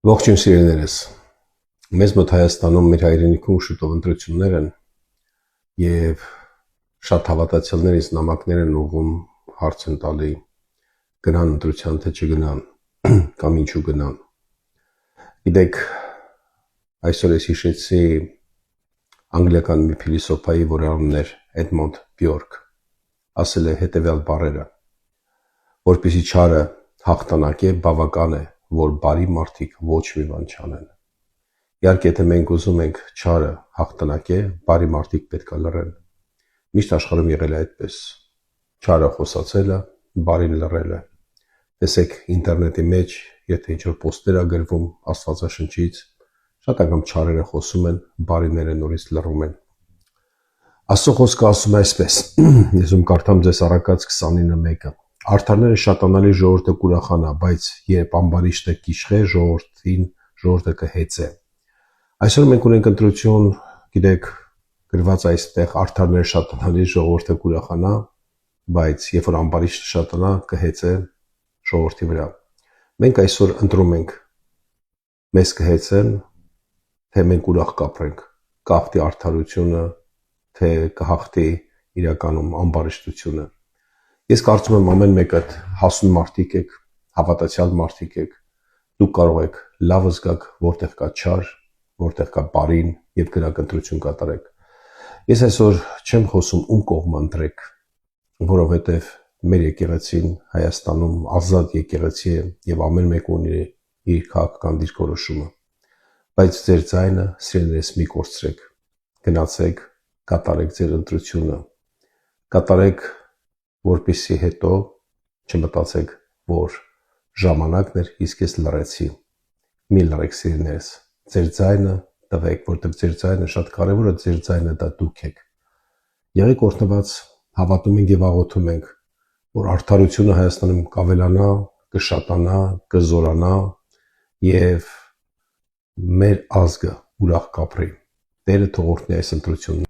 Ողջույն սիրելիներս, մեզ մոտ Հայաստանում մեր հայրենիքում շուտով ընտրություններ են և շատ հավատացյալներ ինձ նամակներ են ուղղում, հարց են տալի գնան ընտրության թե չգնան կամ ինչու գնան։ Գիտեք, այսօր ես հիշեցի անգլիական մի փիլիսոփայի, որի անունն էր Էդմոնդ Բյորկ, ասել է հետևյալ բառերը. որպեսզի չարը հաղթանակե, բավական է, որ բարի մարդիկ ոչ մի բան չանեն։ Իհարկե, եթե մենք ուզում ենք չարը հաղթանակե, բարի մարդիկ պետք է լռեն։ Միշտ աշխարհում եղել է այդպես։ Չարը խոսացել է, բարին լռել է։ Տեսեք ինտերնետի մեջ, եթե ինչ-որ պոստեր է գրվում Աստվածաշնչից, շատ անգամ չարերը խոսում են, բարիները նորից լռում են։ Աստծո խոսքը ասում է այսպես. ես կարդամ ձեզ Առակաց 29:1-ը. Արդարները շատանալի ժողովուրդը կուրախանա, բայց երբ ամբարիշտը կիշխե, ժողովուրդը կհեծե։ Այսօր մենք ունենք ընտրություն, գիտեք, գրված այստեղ արդարները շատանալի ժողովուրդը կուրախանա, բայց երբ որ ամբարիշտը շատանա, կհեծե ժողովրդի վրա։ Մենք այսօր ընտրում ենք, մեզ կհեծեն, թե մենք ուրախ կապրենք, կհաղթի արդարությունը, թե կհաղթի իրականում ամբարիշտությունը։ Ես կարծում եմ ամեն մեկդ հասուն մարդիկ եք, հավատացյալ մարդիկ եք, դուք կարող եք լավ զգաք, որտեղ կա չար, որտեղ կա բարին եւ գնաք ընտրություն կատարեք։ Ես այսօր չեմ խոսում ում կողմ ընտրեք, որովհետեւ մեր եկեղեցին Հայաստանում ազատ եկեղեցի է եւ ամեն մեկ ունի իր քաղաքական դիրքորոշումը։ Բայց ձեր ձայնը, սիրելիներս, մի կորցրեք։ Գնացեք, կատարեք ձեր ընտրությունը։ Կատարեք, որպեսզի հետո չմտածեք, որ ժամանակն էր, իսկ ես լռեցի։ Մի լռեք, սիրելիներս, ձեր ձայնը տվեք, որտեղ ձեր ձայնը շատ կարևոր է, ձեր ձայնը դա դուք եք։ Եղեք օրհնված, հավատում ենք եւ աղոթում ենք, որ արդարությունը Հայաստանում կավելանա, կշատանա, կզորանա եւ մեր ազգը ուրախ կապրի։ Տերը թող օրհնի այս ընտրությունները։